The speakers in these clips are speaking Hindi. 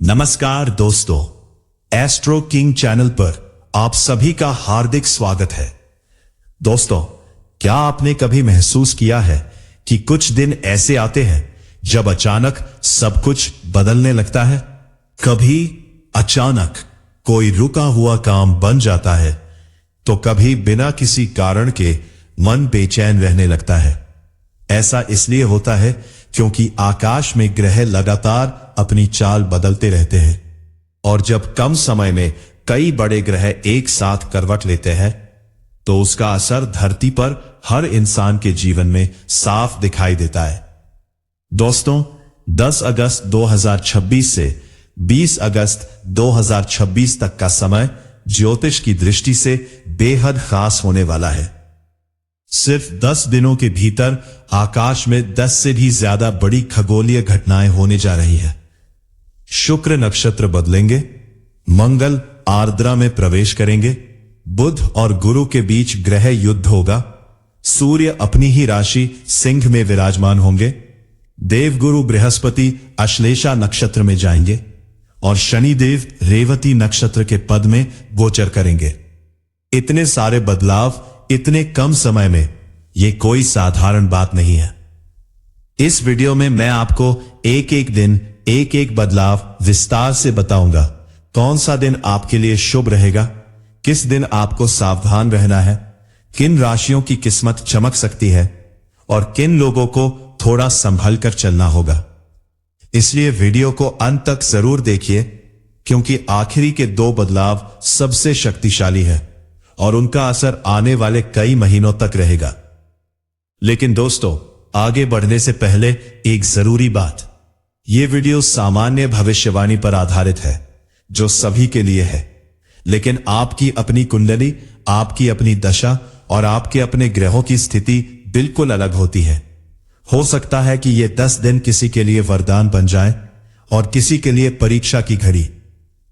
नमस्कार दोस्तों, एस्ट्रो किंग चैनल पर आप सभी का हार्दिक स्वागत है। दोस्तों, क्या आपने कभी महसूस किया है कि कुछ दिन ऐसे आते हैं जब अचानक सब कुछ बदलने लगता है? कभी अचानक कोई रुका हुआ काम बन जाता है, तो कभी बिना किसी कारण के मन बेचैन रहने लगता है। ऐसा इसलिए होता है क्योंकि आकाश में ग्रह लगातार अपनी चाल बदलते रहते हैं, और जब कम समय में कई बड़े ग्रह एक साथ करवट लेते हैं, तो उसका असर धरती पर हर इंसान के जीवन में साफ दिखाई देता है। दोस्तों, 10 अगस्त 2026 से 20 अगस्त 2026 तक का समय ज्योतिष की दृष्टि से बेहद खास होने वाला है। सिर्फ 10 दिनों के भीतर आकाश में 10 से भी ज्यादा बड़ी खगोलीय घटनाएं होने जा रही है। शुक्र नक्षत्र बदलेंगे, मंगल आर्द्रा में प्रवेश करेंगे, बुध और गुरु के बीच ग्रह युद्ध होगा, सूर्य अपनी ही राशि सिंह में विराजमान होंगे, देवगुरु बृहस्पति अश्लेषा नक्षत्र में जाएंगे और शनिदेव रेवती नक्षत्र के पद में गोचर करेंगे। इतने सारे बदलाव इतने कम समय में, ये कोई साधारण बात नहीं है। इस वीडियो में मैं आपको एक एक दिन एक एक बदलाव विस्तार से बताऊंगा। कौन सा दिन आपके लिए शुभ रहेगा, किस दिन आपको सावधान रहना है, किन राशियों की किस्मत चमक सकती है और किन लोगों को थोड़ा संभल कर चलना होगा। इसलिए वीडियो को अंत तक जरूर देखिए, क्योंकि आखिरी के 2 बदलाव सबसे शक्तिशाली है और उनका असर आने वाले कई महीनों तक रहेगा। लेकिन दोस्तों, आगे बढ़ने से पहले एक जरूरी बात, यह वीडियो सामान्य भविष्यवाणी पर आधारित है जो सभी के लिए है, लेकिन आपकी अपनी कुंडली, आपकी अपनी दशा और आपके अपने ग्रहों की स्थिति बिल्कुल अलग होती है। हो सकता है कि यह 10 दिन किसी के लिए वरदान बन जाए और किसी के लिए परीक्षा की घड़ी।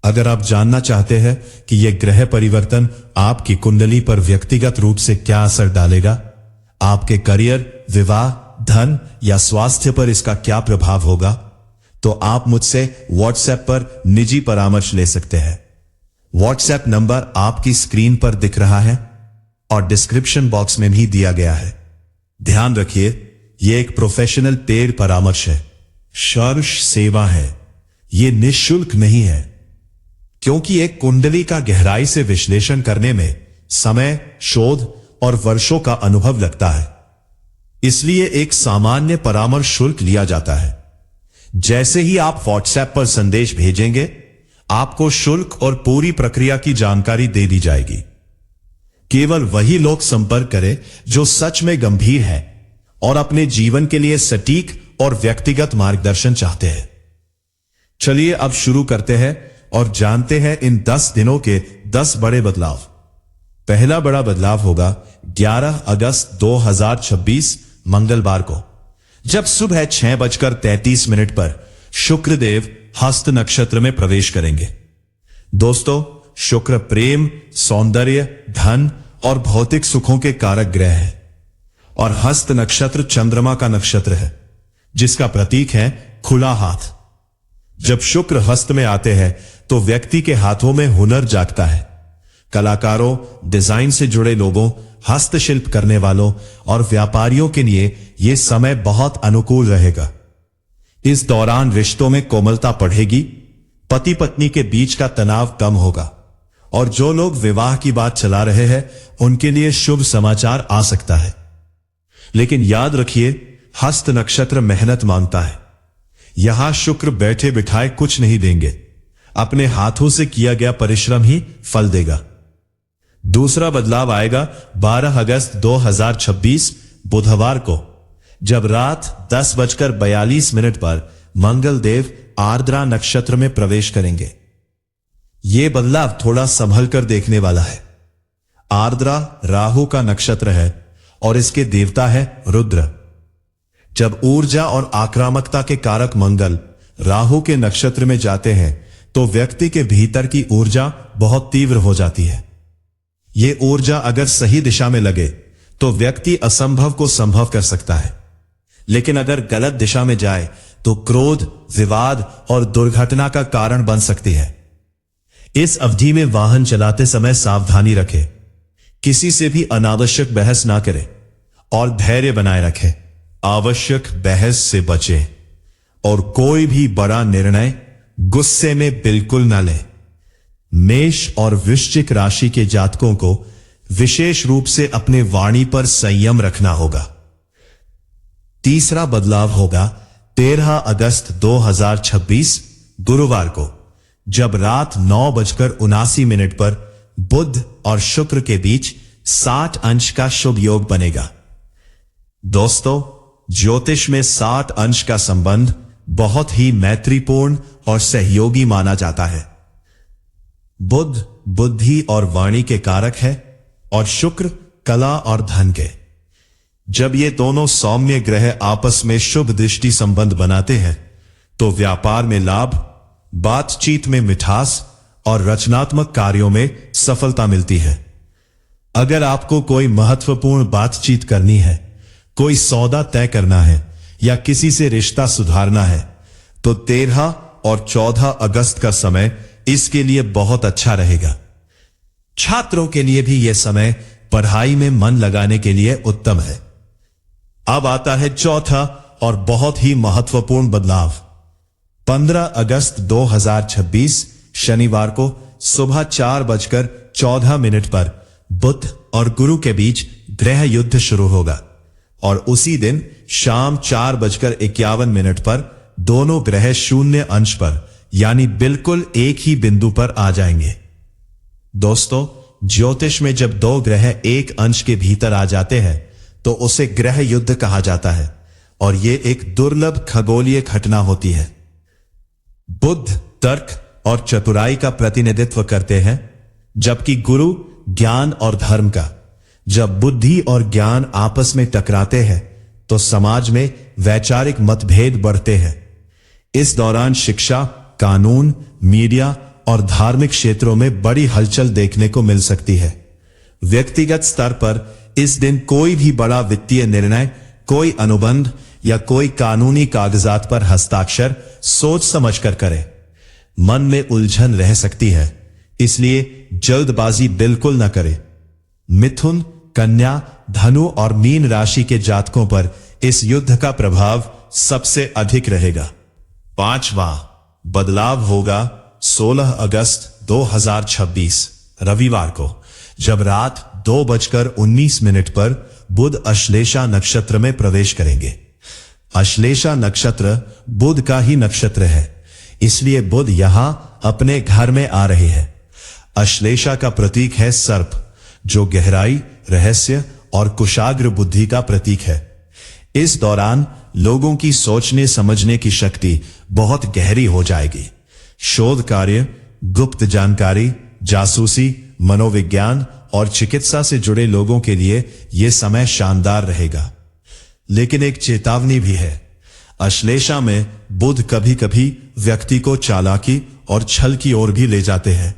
अगर आप जानना चाहते हैं कि यह ग्रह परिवर्तन आपकी कुंडली पर व्यक्तिगत रूप से क्या असर डालेगा, आपके करियर, विवाह, धन या स्वास्थ्य पर इसका क्या प्रभाव होगा, तो आप मुझसे व्हाट्सएप पर निजी परामर्श ले सकते हैं। व्हाट्सएप नंबर आपकी स्क्रीन पर दिख रहा है और डिस्क्रिप्शन बॉक्स में भी दिया गया है। ध्यान रखिए, यह एक प्रोफेशनल पेड परामर्श है, सर्व सेवा है, यह निःशुल्क नहीं है, क्योंकि एक कुंडली का गहराई से विश्लेषण करने में समय, शोध और वर्षों का अनुभव लगता है। इसलिए एक सामान्य परामर्श शुल्क लिया जाता है। जैसे ही आप व्हाट्सएप पर संदेश भेजेंगे, आपको शुल्क और पूरी प्रक्रिया की जानकारी दे दी जाएगी। केवल वही लोग संपर्क करें जो सच में गंभीर हैं और अपने जीवन के लिए सटीक और व्यक्तिगत मार्गदर्शन चाहते हैं। चलिए अब शुरू करते हैं और जानते हैं इन 10 दिनों के 10 बड़े बदलाव। पहला बड़ा बदलाव होगा 11 अगस्त 2026 मंगलवार को, जब सुबह 6:33 पर शुक्रदेव हस्त नक्षत्र में प्रवेश करेंगे। दोस्तों, शुक्र प्रेम, सौंदर्य, धन और भौतिक सुखों के कारक ग्रह है और हस्त नक्षत्र चंद्रमा का नक्षत्र है, जिसका प्रतीक है खुला हाथ। जब शुक्र हस्त में आते हैं तो व्यक्ति के हाथों में हुनर जागता है। कलाकारों, डिजाइन से जुड़े लोगों, हस्तशिल्प करने वालों और व्यापारियों के लिए यह समय बहुत अनुकूल रहेगा। इस दौरान रिश्तों में कोमलता बढ़ेगी, पति पत्नी के बीच का तनाव कम होगा और जो लोग विवाह की बात चला रहे हैं उनके लिए शुभ समाचार आ सकता है। लेकिन याद रखिए, हस्त नक्षत्र मेहनत मांगता है। यहां शुक्र बैठे बिठाए कुछ नहीं देंगे, अपने हाथों से किया गया परिश्रम ही फल देगा। दूसरा बदलाव आएगा 12 अगस्त 2026 बुधवार को, जब रात 10:42 पर मंगल देव आर्द्रा नक्षत्र में प्रवेश करेंगे। यह बदलाव थोड़ा संभल कर देखने वाला है। आर्द्रा राहु का नक्षत्र है और इसके देवता है रुद्र। जब ऊर्जा और आक्रामकता के कारक मंगल राहु के नक्षत्र में जाते हैं, तो व्यक्ति के भीतर की ऊर्जा बहुत तीव्र हो जाती है। यह ऊर्जा अगर सही दिशा में लगे तो व्यक्ति असंभव को संभव कर सकता है, लेकिन अगर गलत दिशा में जाए तो क्रोध, विवाद और दुर्घटना का कारण बन सकती है। इस अवधि में वाहन चलाते समय सावधानी रखें, किसी से भी अनावश्यक बहस ना करें और धैर्य बनाए रखें। आवश्यक बहस से बचें और कोई भी बड़ा निर्णय गुस्से में बिल्कुल न लें। मेष और वृश्चिक राशि के जातकों को विशेष रूप से अपने वाणी पर संयम रखना होगा। तीसरा बदलाव होगा 13 अगस्त 2026 गुरुवार को, जब रात 9:79 पर बुध और शुक्र के बीच 60 अंश का शुभ योग बनेगा। दोस्तों, ज्योतिष में 60 अंश का संबंध बहुत ही मैत्रीपूर्ण और सहयोगी माना जाता है। बुध बुद्धि और वाणी के कारक है और शुक्र कला और धन के। जब ये दोनों सौम्य ग्रह आपस में शुभ दृष्टि संबंध बनाते हैं तो व्यापार में लाभ, बातचीत में मिठास और रचनात्मक कार्यों में सफलता मिलती है। अगर आपको कोई महत्वपूर्ण बातचीत करनी है, कोई सौदा तय करना है या किसी से रिश्ता सुधारना है तो 13 और 14 अगस्त का समय इसके लिए बहुत अच्छा रहेगा। छात्रों के लिए भी यह समय पढ़ाई में मन लगाने के लिए उत्तम है। अब आता है चौथा और बहुत ही महत्वपूर्ण बदलाव। 15 अगस्त 2026 शनिवार को सुबह 4:14 पर बुध और गुरु के बीच ग्रह युद्ध शुरू होगा और उसी दिन शाम 4:51 पर दोनों ग्रह शून्य अंश पर यानी बिल्कुल एक ही बिंदु पर आ जाएंगे। दोस्तों, ज्योतिष में जब दो ग्रह एक अंश के भीतर आ जाते हैं तो उसे ग्रह युद्ध कहा जाता है और यह एक दुर्लभ खगोलीय घटना होती है। बुध तर्क और चतुराई का प्रतिनिधित्व करते हैं, जबकि गुरु ज्ञान और धर्म का। जब बुद्धि और ज्ञान आपस में टकराते हैं तो समाज में वैचारिक मतभेद बढ़ते हैं। इस दौरान शिक्षा, कानून, मीडिया और धार्मिक क्षेत्रों में बड़ी हलचल देखने को मिल सकती है। व्यक्तिगत स्तर पर इस दिन कोई भी बड़ा वित्तीय निर्णय, कोई अनुबंध या कोई कानूनी कागजात पर हस्ताक्षर सोच समझकर करें। मन में उलझन रह सकती है, इसलिए जल्दबाजी बिल्कुल न करें। मिथुन, कन्या, धनु और मीन राशि के जातकों पर इस युद्ध का प्रभाव सबसे अधिक रहेगा। पांचवा बदलाव होगा 16 अगस्त 2026 रविवार को, जब रात 2:19 पर बुध अश्लेषा नक्षत्र में प्रवेश करेंगे। अश्लेषा नक्षत्र बुध का ही नक्षत्र है, इसलिए बुध यहां अपने घर में आ रहे हैं। अश्लेषा का प्रतीक है सर्प, जो गहराई, रहस्य और कुशाग्र बुद्धि का प्रतीक है। इस दौरान लोगों की सोचने समझने की शक्ति बहुत गहरी हो जाएगी। शोध कार्य, गुप्त जानकारी, जासूसी, मनोविज्ञान और चिकित्सा से जुड़े लोगों के लिए यह समय शानदार रहेगा। लेकिन एक चेतावनी भी है। अश्लेषा में बुध कभी कभी व्यक्ति को चालाकी और छल की ओर भी ले जाते हैं,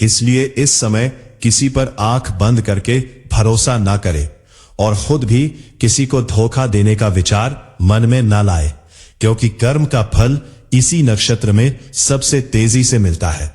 इसलिए इस समय किसी पर आंख बंद करके भरोसा ना करें और खुद भी किसी को धोखा देने का विचार मन में ना लाए, क्योंकि कर्म का फल इसी नक्षत्र में सबसे तेजी से मिलता है।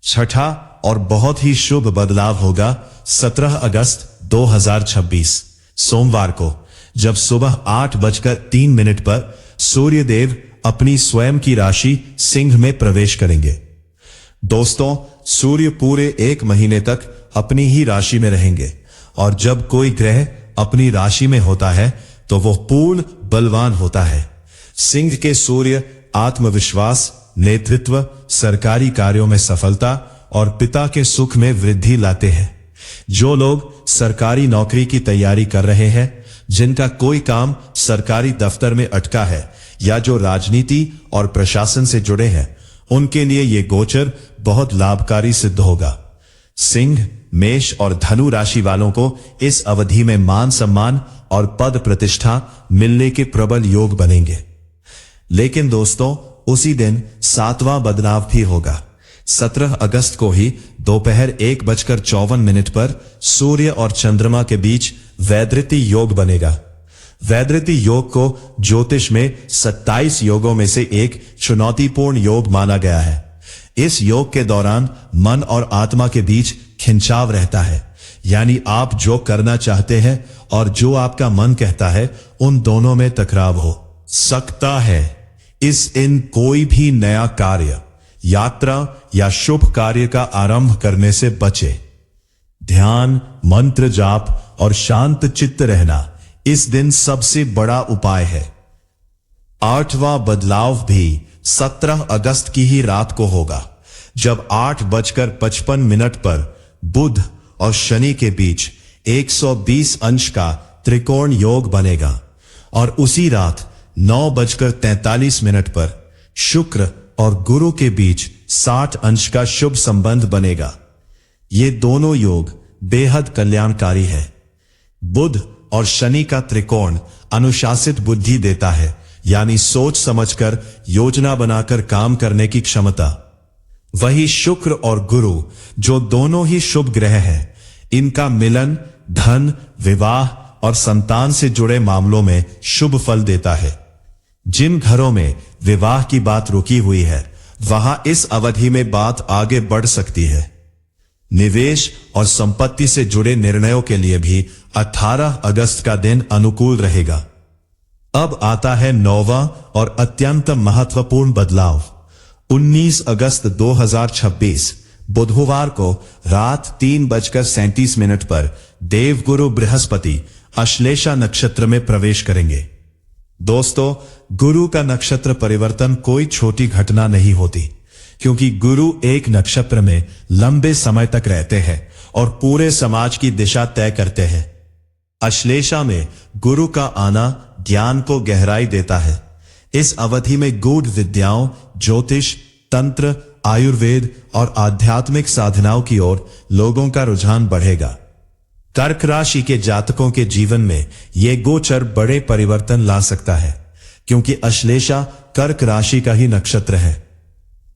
छठा और बहुत ही शुभ बदलाव होगा 17 अगस्त 2026 सोमवार को, जब सुबह 8:03 पर सूर्य देव अपनी स्वयं की राशि सिंह में प्रवेश करेंगे। दोस्तों, सूर्य पूरे एक महीने तक अपनी ही राशि में रहेंगे और जब कोई ग्रह अपनी राशि में होता है तो वह पूर्ण बलवान होता है। सिंह के सूर्य आत्मविश्वास, नेतृत्व, सरकारी कार्यों में सफलता और पिता के सुख में वृद्धि लाते हैं। जो लोग सरकारी नौकरी की तैयारी कर रहे हैं, जिनका कोई काम सरकारी दफ्तर में अटका है या जो राजनीति और प्रशासन से जुड़े हैं, उनके लिए यह गोचर बहुत लाभकारी सिद्ध होगा। सिंह, मेष और धनु राशि वालों को इस अवधि में मान सम्मान और पद प्रतिष्ठा मिलने के प्रबल योग बनेंगे। लेकिन दोस्तों, उसी दिन 7वां बदलाव भी होगा। 17 अगस्त को ही दोपहर 1:54 पर सूर्य और चंद्रमा के बीच वैधृति योग बनेगा। वैदृति योग को ज्योतिष में 27 योगों में से एक चुनौतीपूर्ण योग माना गया है। इस योग के दौरान मन और आत्मा के बीच खिंचाव रहता है, यानी आप जो करना चाहते हैं और जो आपका मन कहता है उन दोनों में टकराव हो सकता है। इस दिन कोई भी नया कार्य, यात्रा या शुभ कार्य का आरंभ करने से बचे। ध्यान, मंत्र जाप और शांत चित्त रहना इस दिन सबसे बड़ा उपाय है। 8वां बदलाव भी 17 अगस्त की ही रात को होगा, जब 8:55 पर बुध और शनि के बीच 120 अंश का त्रिकोण योग बनेगा और उसी रात 9:43 पर शुक्र और गुरु के बीच 60 अंश का शुभ संबंध बनेगा। ये दोनों योग बेहद कल्याणकारी है। बुध और शनि का त्रिकोण अनुशासित बुद्धि देता है, यानी सोच समझकर योजना बनाकर काम करने की क्षमता। वही शुक्र और गुरु, जो दोनों ही शुभ ग्रह हैं, इनका मिलन धन, विवाह और संतान से जुड़े मामलों में शुभ फल देता है। जिन घरों में विवाह की बात रुकी हुई है, वहां इस अवधि में बात आगे बढ़ सकती है। निवेश और संपत्ति से जुड़े निर्णयों के लिए भी 18 अगस्त का दिन अनुकूल रहेगा। अब आता है 9वां और अत्यंत महत्वपूर्ण बदलाव। 19 अगस्त 2026 बुधवार को रात 3:37 पर देवगुरु बृहस्पति अश्लेषा नक्षत्र में प्रवेश करेंगे। दोस्तों, गुरु का नक्षत्र परिवर्तन कोई छोटी घटना नहीं होती, क्योंकि गुरु एक नक्षत्र में लंबे समय तक रहते हैं और पूरे समाज की दिशा तय करते हैं। अश्लेषा में गुरु का आना ज्ञान को गहराई देता है। इस अवधि में गूढ़ विद्याओं, ज्योतिष, तंत्र, आयुर्वेद और आध्यात्मिक साधनाओं की ओर लोगों का रुझान बढ़ेगा। कर्क राशि के जातकों के जीवन में यह गोचर बड़े परिवर्तन ला सकता है, क्योंकि अश्लेषा कर्क राशि का ही नक्षत्र है।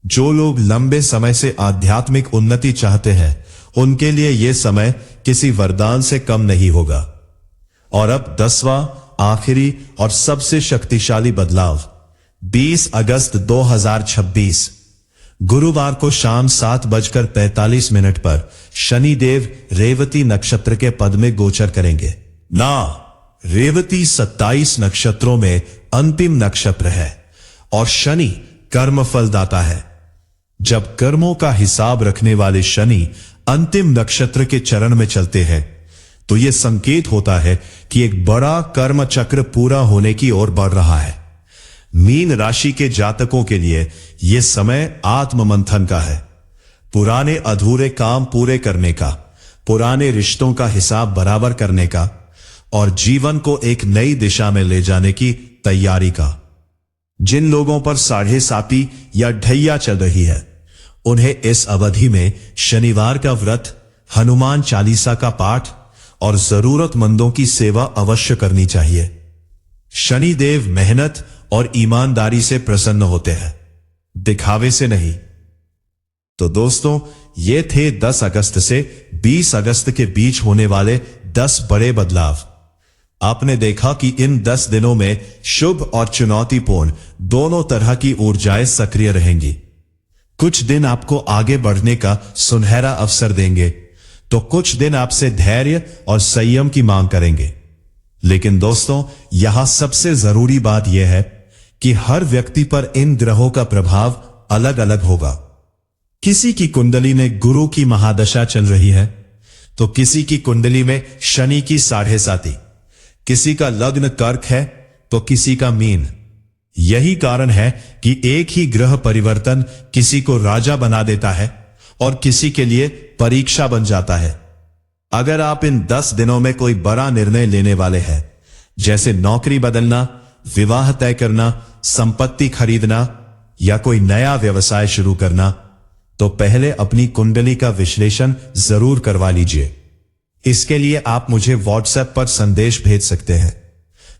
जो लोग लंबे समय से आध्यात्मिक उन्नति चाहते हैं, उनके लिए यह समय किसी वरदान से कम नहीं होगा। और अब 10वां, आखिरी और सबसे शक्तिशाली बदलाव। 20 अगस्त 2026 गुरुवार को शाम 7:45 पर शनिदेव रेवती नक्षत्र के पद में गोचर करेंगे। रेवती 27 नक्षत्रों में अंतिम नक्षत्र है और शनि कर्मफल दाता है। जब कर्मों का हिसाब रखने वाले शनि अंतिम नक्षत्र के चरण में चलते हैं, तो यह संकेत होता है कि एक बड़ा कर्म चक्र पूरा होने की ओर बढ़ रहा है। मीन राशि के जातकों के लिए यह समय आत्म मंथन का है। पुराने अधूरे काम पूरे करने का, पुराने रिश्तों का हिसाब बराबर करने का और जीवन को एक नई दिशा में ले जाने की तैयारी का। जिन लोगों पर साढ़े साती या ढैया चल रही है, उन्हें इस अवधि में शनिवार का व्रत, हनुमान चालीसा का पाठ और जरूरतमंदों की सेवा अवश्य करनी चाहिए। शनिदेव मेहनत और ईमानदारी से प्रसन्न होते हैं, दिखावे से नहीं। तो दोस्तों, ये थे 10 अगस्त से 20 अगस्त के बीच होने वाले 10 बड़े बदलाव। आपने देखा कि इन 10 दिनों में शुभ और चुनौतीपूर्ण दोनों तरह की ऊर्जाएं सक्रिय रहेंगी। कुछ दिन आपको आगे बढ़ने का सुनहरा अवसर देंगे, तो कुछ दिन आपसे धैर्य और संयम की मांग करेंगे। लेकिन दोस्तों, यहां सबसे जरूरी बात यह है कि हर व्यक्ति पर इन ग्रहों का प्रभाव अलग अलग होगा। किसी की कुंडली में गुरु की महादशा चल रही है, तो किसी की कुंडली में शनि की साढ़े साती, किसी का लग्न कर्क है तो किसी का मीन। यही कारण है कि एक ही ग्रह परिवर्तन किसी को राजा बना देता है और किसी के लिए परीक्षा बन जाता है। अगर आप इन 10 दिनों में कोई बड़ा निर्णय लेने वाले हैं, जैसे नौकरी बदलना, विवाह तय करना, संपत्ति खरीदना या कोई नया व्यवसाय शुरू करना, तो पहले अपनी कुंडली का विश्लेषण जरूर करवा लीजिए। इसके लिए आप मुझे व्हाट्सएप पर संदेश भेज सकते हैं।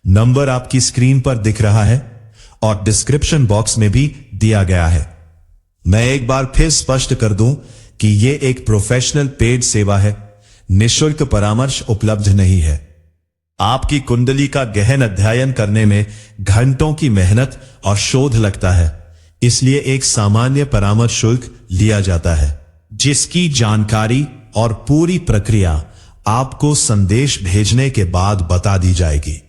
नंबर आपकी स्क्रीन पर दिख रहा है और डिस्क्रिप्शन बॉक्स में भी दिया गया है। मैं एक बार फिर स्पष्ट कर दूं कि यह एक प्रोफेशनल पेड सेवा है, निःशुल्क परामर्श उपलब्ध नहीं है। आपकी कुंडली का गहन अध्ययन करने में घंटों की मेहनत और शोध लगता है, इसलिए एक सामान्य परामर्श शुल्क लिया जाता है, जिसकी जानकारी और पूरी प्रक्रिया आपको संदेश भेजने के बाद बता दी जाएगी।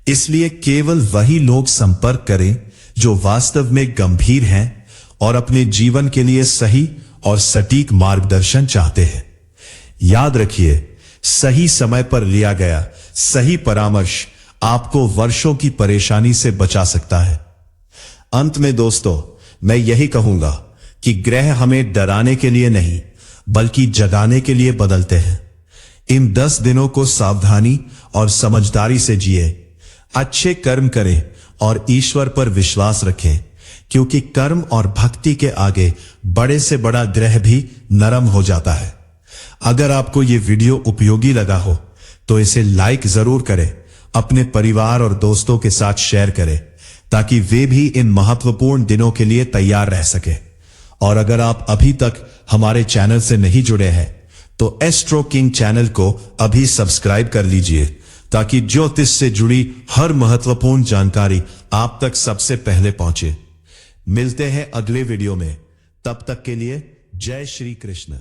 इसलिए केवल वही लोग संपर्क करें जो वास्तव में गंभीर हैं और अपने जीवन के लिए सही और सटीक मार्गदर्शन चाहते हैं। याद रखिए, सही समय पर लिया गया सही परामर्श आपको वर्षों की परेशानी से बचा सकता है। अंत में दोस्तों, मैं यही कहूंगा कि ग्रह हमें डराने के लिए नहीं, बल्कि जगाने के लिए बदलते हैं। इन 10 दिनों को सावधानी और समझदारी से जिए, अच्छे कर्म करें और ईश्वर पर विश्वास रखें, क्योंकि कर्म और भक्ति के आगे बड़े से बड़ा ग्रह भी नरम हो जाता है। अगर आपको यह वीडियो उपयोगी लगा हो तो इसे लाइक जरूर करें, अपने परिवार और दोस्तों के साथ शेयर करें, ताकि वे भी इन महत्वपूर्ण दिनों के लिए तैयार रह सके। और अगर आप अभी तक हमारे चैनल से नहीं जुड़े हैं तो एस्ट्रो किंग चैनल को अभी सब्सक्राइब कर लीजिए, ताकि ज्योतिष से जुड़ी हर महत्वपूर्ण जानकारी आप तक सबसे पहले पहुंचे। मिलते हैं अगले वीडियो में, तब तक के लिए जय श्री कृष्ण।